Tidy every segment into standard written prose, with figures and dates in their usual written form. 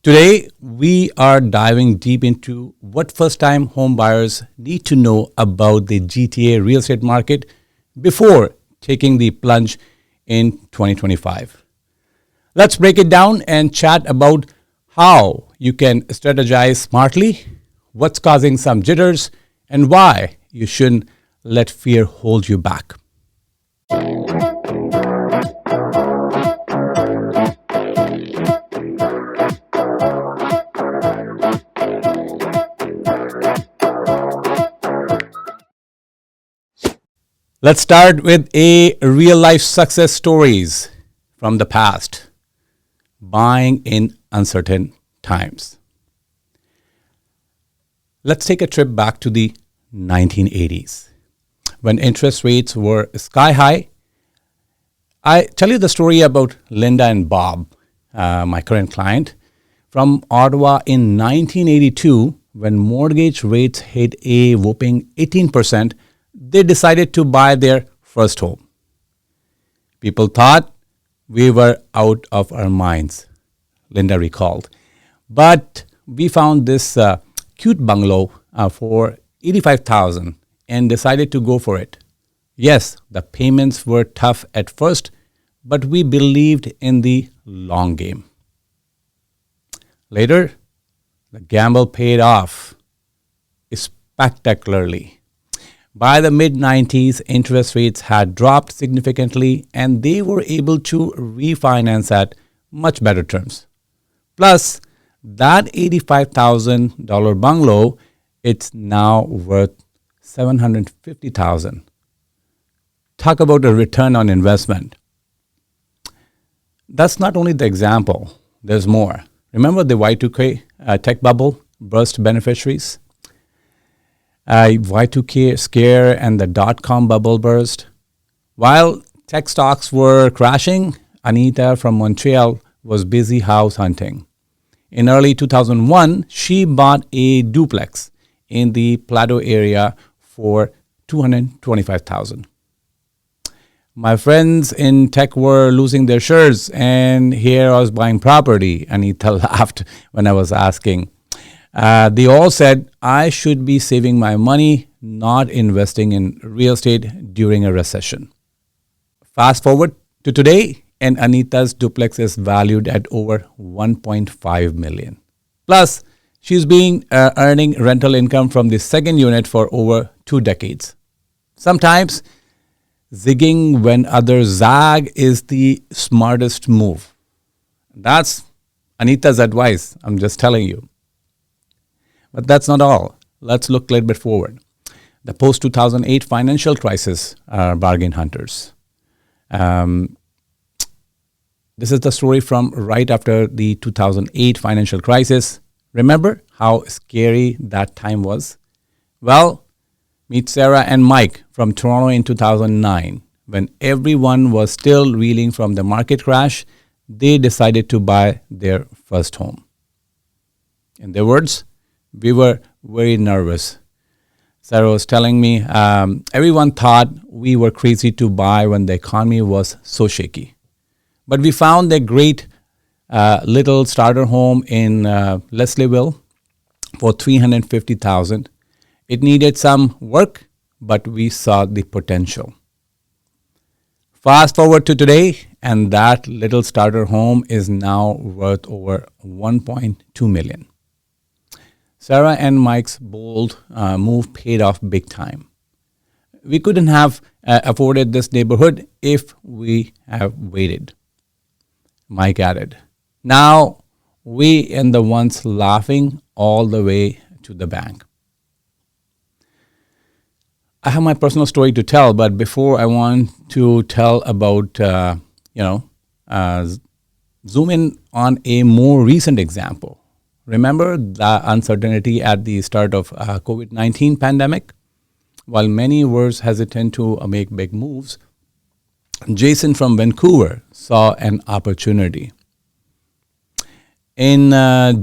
Today, we are diving deep into what first time home buyers need to know about the GTA real estate market before taking the plunge in 2025. Let's break it down and chat about how you can strategize smartly, what's causing some jitters, and why you shouldn't let fear hold you back. Let's start with a real life success stories from the past. Buying in uncertain times. Let's take a trip back to the 1980s when interest rates were sky high. I tell you the story about Linda and Bob, my current client, from Ottawa in 1982 when mortgage rates hit a whopping 18%. They decided to buy their first home. People thought we were out of our minds, Linda recalled. But we found this cute bungalow for $85,000 and decided to go for it. Yes, the payments were tough at first, but we believed in the long game. Later, the gamble paid off spectacularly. By the mid-90s, interest rates had dropped significantly and they were able to refinance at much better terms. Plus, that $85,000 bungalow, it's now worth $750,000. Talk about a return on investment. That's not only the example, there's more. Remember the Y2K tech bubble burst beneficiaries? Y2K scare and the dot-com bubble burst. While tech stocks were crashing, Anita from Montreal was busy house hunting. In early 2001, she bought a duplex in the Plateau area for $225,000. My friends in tech were losing their shirts, and here I was buying property. Anita laughed when I was asking. They all said I should be saving my money, not investing in real estate during a recession. Fast forward to today, and Anita's duplex is valued at over $1.5 million. Plus, she's been earning rental income from the second unit for over 2 decades. Sometimes, zigging when others zag is the smartest move. That's Anita's advice, I'm just telling you. But that's not all. Let's look a little bit forward. The post-2008 financial crisis are bargain hunters. This is the story from right after the 2008 financial crisis. Remember how scary that time was? Well, meet Sarah and Mike from Toronto in 2009. When everyone was still reeling from the market crash, they decided to buy their first home. In their words, we were very nervous. Sarah was telling me, everyone thought we were crazy to buy when the economy was so shaky. But we found a great little starter home in Leslieville for $350,000. It needed some work, but we saw the potential. Fast forward to today, and that little starter home is now worth over $1.2 million. Sarah and Mike's bold move paid off big time. We couldn't have afforded this neighborhood if we have waited. Mike added, now we and the ones laughing all the way to the bank. I have my personal story to tell, but before I want to tell about, zoom in on a more recent example. Remember the uncertainty at the start of COVID-19 pandemic? While many were hesitant to make big moves, Jason from Vancouver saw an opportunity. In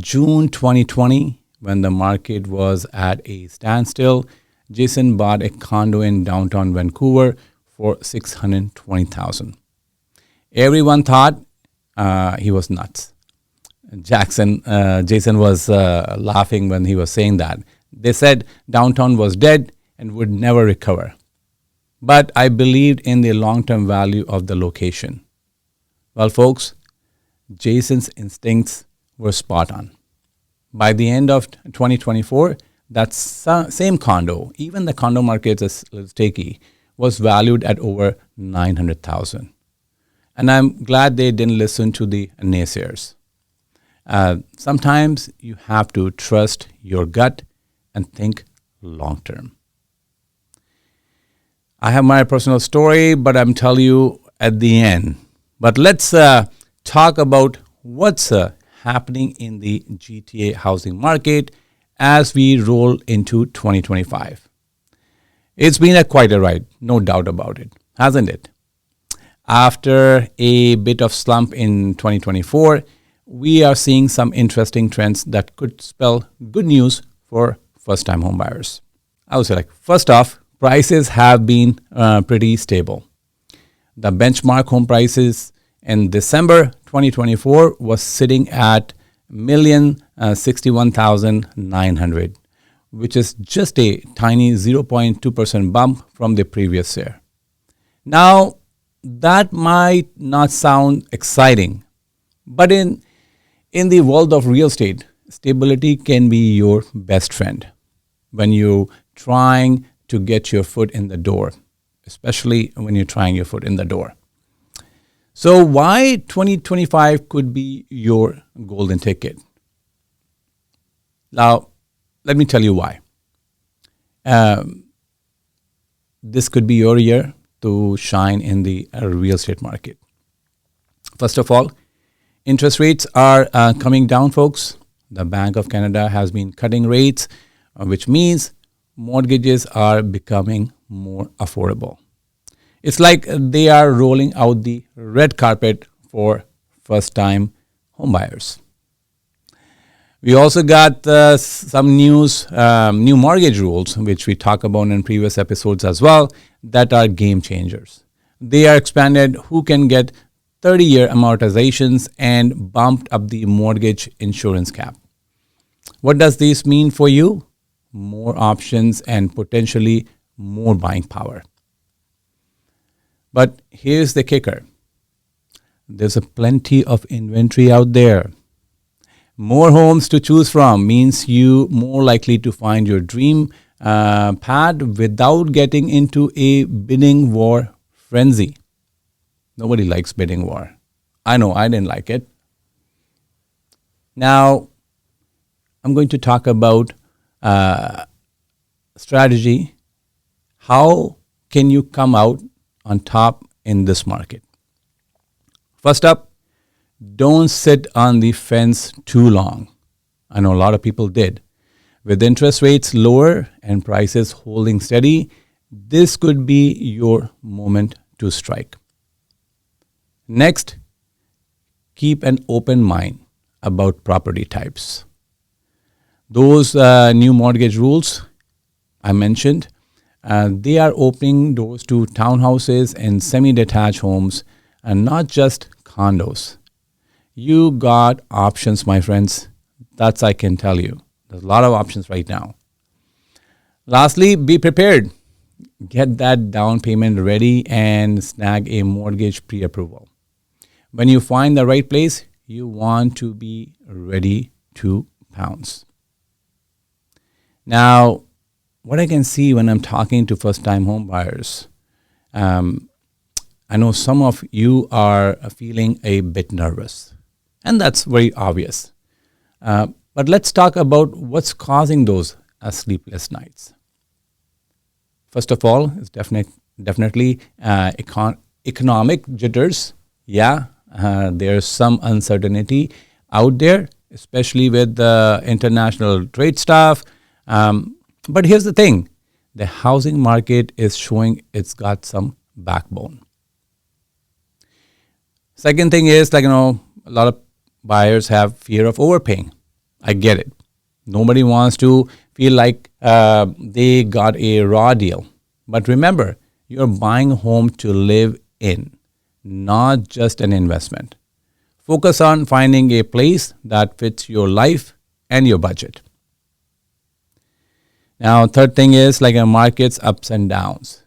June 2020, when the market was at a standstill, Jason bought a condo in downtown Vancouver for $620,000. Everyone thought he was nuts. Jason was laughing when he was saying that. They said downtown was dead and would never recover. But I believed in the long-term value of the location. Well, folks, Jason's instincts were spot on. By the end of 2024, that same condo, even the condo market is a little sticky, was valued at over 900,000. And I'm glad they didn't listen to the naysayers. Sometimes you have to trust your gut and think long term. I have my personal story, but I'm telling you at the end. But let's talk about what's happening in the GTA housing market as we roll into 2025. It's been quite a ride, no doubt about it, hasn't it? After a bit of slump in 2024, we are seeing some interesting trends that could spell good news for first-time homebuyers. I would say, first off, prices have been pretty stable. The benchmark home prices in December 2024 was sitting at 1,061,900, which is just a tiny 0.2% bump from the previous year. Now, that might not sound exciting, but in the world of real estate, stability can be your best friend when you're trying to get your foot in the door, especially when you're trying your foot in the door. So why 2025 could be your golden ticket? Now, let me tell you why. This could be your year to shine in the real estate market. First of all, interest rates are coming down, folks. The Bank of Canada has been cutting rates, which means mortgages are becoming more affordable. It's like they are rolling out the red carpet for first-time homebuyers. We also got some new mortgage rules, which we talked about in previous episodes as well, that are game changers. They are expanded who can get 30-year amortizations and bumped up the mortgage insurance cap. What does this mean for you? More options and potentially more buying power. But here's the kicker. There's a plenty of inventory out there. More homes to choose from means you more likely to find your dream pad without getting into a bidding war frenzy. Nobody likes bidding war. I know I didn't like it. Now, I'm going to talk about strategy. How can you come out on top in this market? First up, don't sit on the fence too long. I know a lot of people did. With interest rates lower and prices holding steady, this could be your moment to strike. Next, keep an open mind about property types. Those new mortgage rules I mentioned, they are opening doors to townhouses and semi-detached homes and not just condos. You got options, my friends. That's I can tell you. There's a lot of options right now. Lastly, be prepared. Get that down payment ready and snag a mortgage pre-approval. When you find the right place, you want to be ready to pounce. Now, what I can see when I'm talking to first-time home buyers, I know some of you are feeling a bit nervous, and that's very obvious. But let's talk about what's causing those sleepless nights. First of all, it's definitely economic jitters. Yeah, there's some uncertainty out there, especially with the international trade stuff. But here's the thing. The housing market is showing it's got some backbone. Second thing is, a lot of buyers have fear of overpaying. I get it. Nobody wants to feel like they got a raw deal. But remember, you're buying a home to live in, not just an investment. Focus on finding a place that fits your life and your budget. Now, third thing is like a market's ups and downs.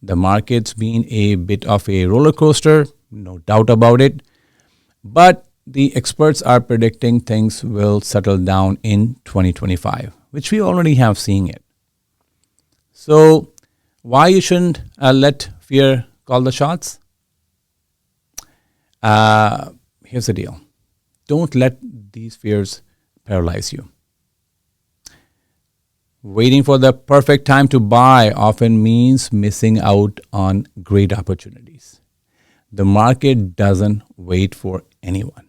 The market's been a bit of a roller coaster, no doubt about it. But the experts are predicting things will settle down in 2025, which we already have seen it. So, why you shouldn't let fear call the shots? Here's the deal. Don't let these fears paralyze you. Waiting for the perfect time to buy often means missing out on great opportunities. The market doesn't wait for anyone.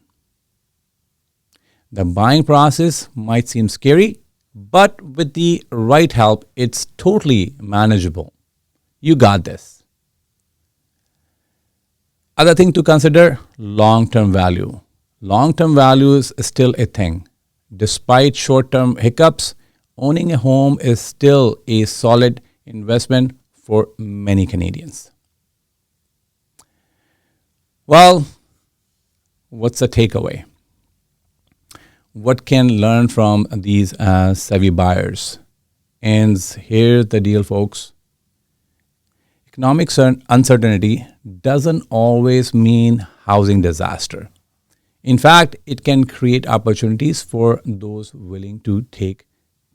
The buying process might seem scary, but with the right help, it's totally manageable. You got this. Other thing to consider, long-term value. Long-term value is still a thing. Despite short-term hiccups, owning a home is still a solid investment for many Canadians. Well, what's the takeaway? What can learn from these savvy buyers? And here's the deal, folks. Economic uncertainty doesn't always mean housing disaster. In fact, it can create opportunities for those willing to take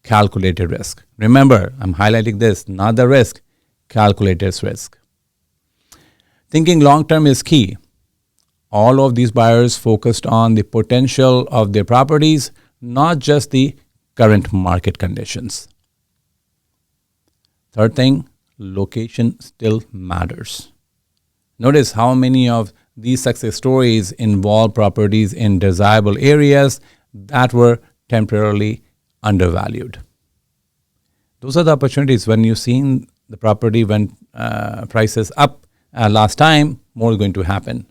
calculated risk. Remember, I'm highlighting this, not the risk, calculated risk. Thinking long term is key. All of these buyers focused on the potential of their properties, not just the current market conditions. Third thing, location still matters. Notice how many of these success stories involve properties in desirable areas that were temporarily undervalued. Those are the opportunities when you've seen the property when prices up last time, more is going to happen.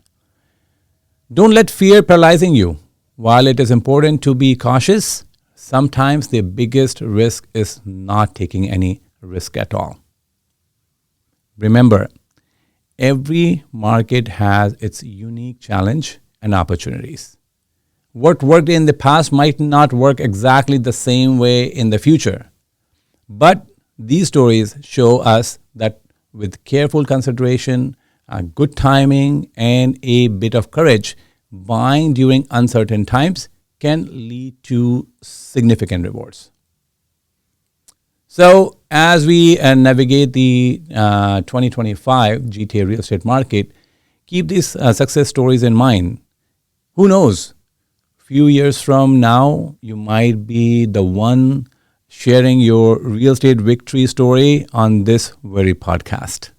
Don't let fear paralyzing you. While it is important to be cautious, sometimes the biggest risk is not taking any risk at all. Remember, every market has its unique challenge and opportunities. What worked in the past might not work exactly the same way in the future. But these stories show us that with careful consideration, good timing, and a bit of courage, buying during uncertain times can lead to significant rewards. So, as we navigate the 2025 GTA real estate market, keep these success stories in mind. Who knows? Few years from now, you might be the one sharing your real estate victory story on this very podcast.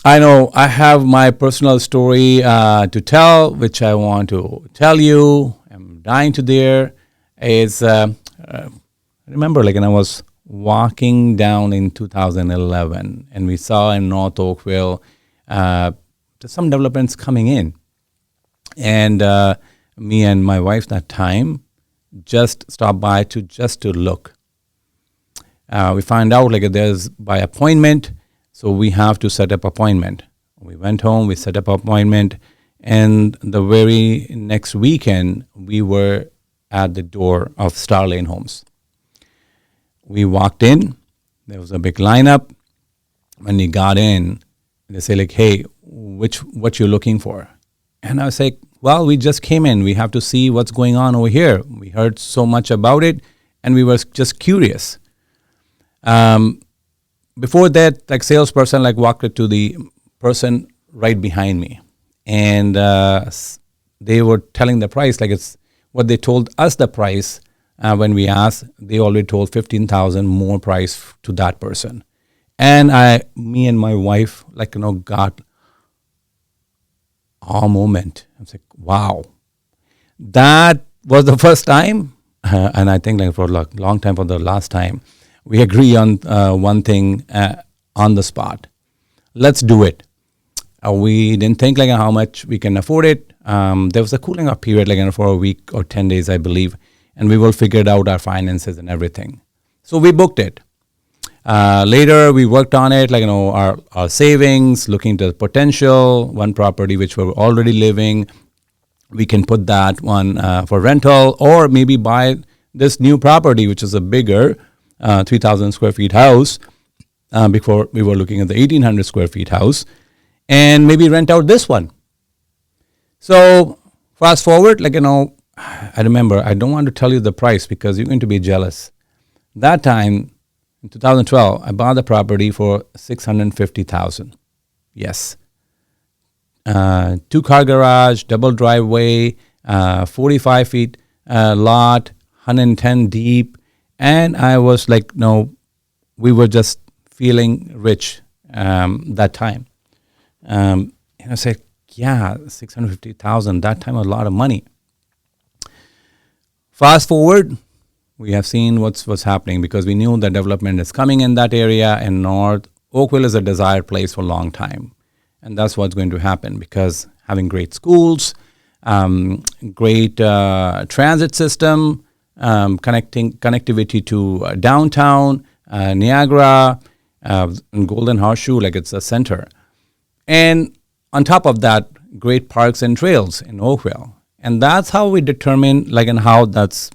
I know I have my personal story to tell, which I want to tell you. I'm dying to there. It's I remember like when I was walking down in 2011 and we saw in North Oakville there's some developments coming in. And me and my wife that time just stopped by to look. We find out like there's by appointment, so we have to set up appointment. We went home, we set up appointment, and the very next weekend we were at the door of Star Lane Homes. We walked in, there was a big lineup. When we got in, they say like, hey, what you're looking for? And I was like, well, we just came in. We have to see what's going on over here. We heard so much about it, and we were just curious. Before that, like salesperson, like walked to the person right behind me, and they were telling the price. Like it's what they told us the price when we asked. They already told $15,000 more price to that person, and me and my wife, like got a moment. I was like, wow, that was the first time, and I think like for a long time, for the last time, we agree on one thing on the spot. Let's do it. We didn't think like how much we can afford it. There was a cooling off period like for a week or 10 days, I believe, and we will figure out our finances and everything. So we booked it. Later, we worked on it, like, our savings, looking to the potential. One property which we're already living, we can put that one for rental, or maybe buy this new property, which is a bigger 3,000 square feet house. Before we were looking at the 1,800 square feet house, and maybe rent out this one. So fast forward, I remember, I don't want to tell you the price because you're going to be jealous. That time, in 2012, I bought the property for $650,000. Yes. 2-car garage, double driveway, 45 feet lot, 110 deep. And I was like, no, we were just feeling rich that time. And I said, yeah, 650,000, that time a lot of money. Fast forward, we have seen what's happening, because we knew that development is coming in that area, and North Oakville is a desired place for a long time. And that's what's going to happen, because having great schools, great transit system, connectivity to downtown, Niagara, and Golden Horseshoe, like it's a center. And on top of that, great parks and trails in Oakville. And that's how we determine, and how that's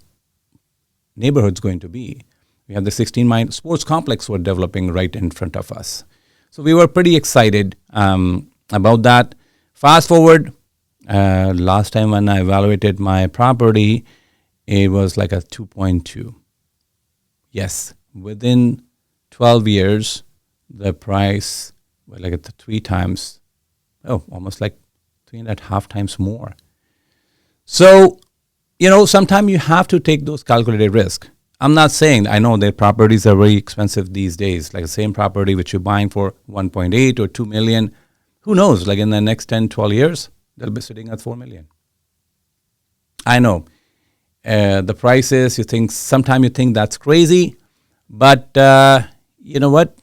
neighborhood's going to be. We have the 16-mile sports complex we're developing right in front of us. So we were pretty excited about that. Fast forward, last time when I evaluated my property, it was like a 2.2. Yes, within 12 years, the price was like at 3 times, almost like 3.5 times more. So, sometimes you have to take those calculated risks. I'm not saying, I know that properties are very expensive these days, like the same property which you're buying for 1.8 or 2 million. Who knows, like in the next 10, 12 years, they'll be sitting at 4 million. I know. The prices, sometimes you think that's crazy, but you know what?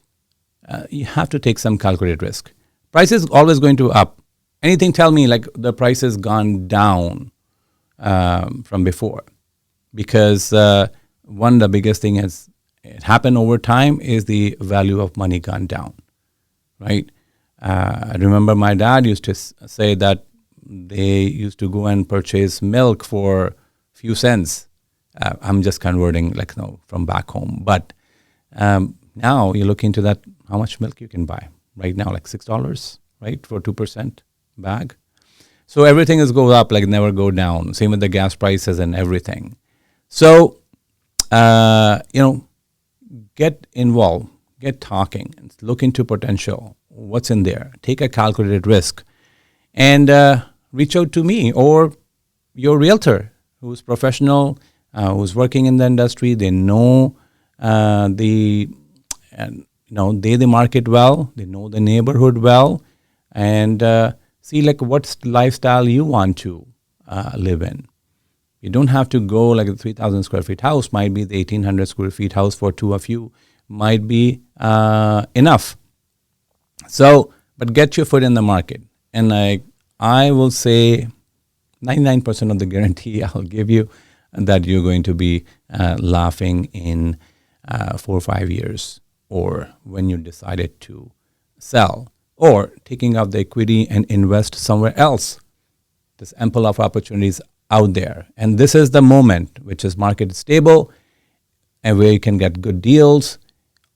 You have to take some calculated risk. Price is always going to up. Anything tell me like the price has gone down from before, because one of the biggest thing has it happened over time is the value of money gone down, right? I remember my dad used to say that they used to go and purchase milk for few cents. I'm just converting from back home, but now you look into that, how much milk you can buy right now, like $6, right, for 2% bag. So everything is go up, never go down. Same with the gas prices and everything. So, get involved, get talking, and look into potential. What's in there? Take a calculated risk, and reach out to me or your realtor who's professional, who's working in the industry. They know the market well. They know the neighborhood well, and see what lifestyle you want to live in. You don't have to go like a 3,000 square feet house. Might be the 1,800 square feet house for two of you might be enough. So, but get your foot in the market. And I will say 99% of the guarantee I'll give you that you're going to be laughing in 4 or 5 years, or when you decided to sell, or taking out the equity and invest somewhere else. There's ample of opportunities out there. And this is the moment which is market stable and where you can get good deals.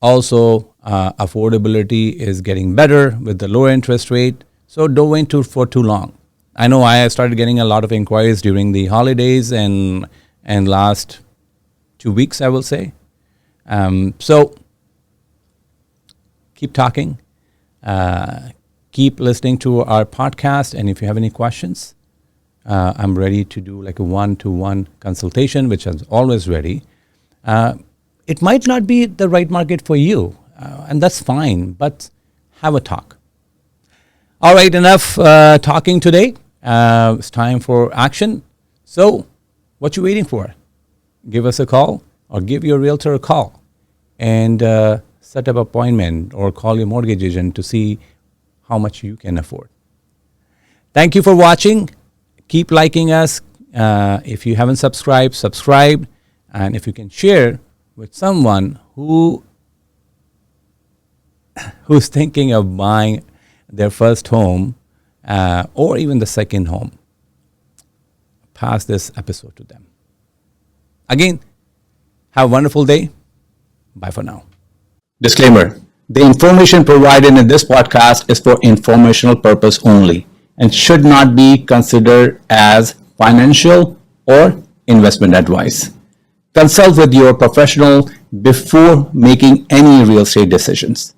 Also, affordability is getting better with the lower interest rate. So don't wait for too long. I know I started getting a lot of inquiries during the holidays and last 2 weeks, I will say. So keep talking. Keep listening to our podcast. And if you have any questions, I'm ready to do like a one-to-one consultation, which is always ready. It might not be the right market for you, and that's fine, but have a talk. All right, enough talking today. It's time for action. So what you waiting for? Give us a call or give your realtor a call and set up an appointment or call your mortgage agent to see how much you can afford. Thank you for watching. Keep liking us. If you haven't subscribed, subscribe. And if you can share with someone who who's thinking of buying their first home or even the second home, pass this episode to them. Again, have a wonderful day. Bye for now. Disclaimer: the information provided in this podcast is for informational purpose only and should not be considered as financial or investment advice. Consult with your professional before making any real estate decisions.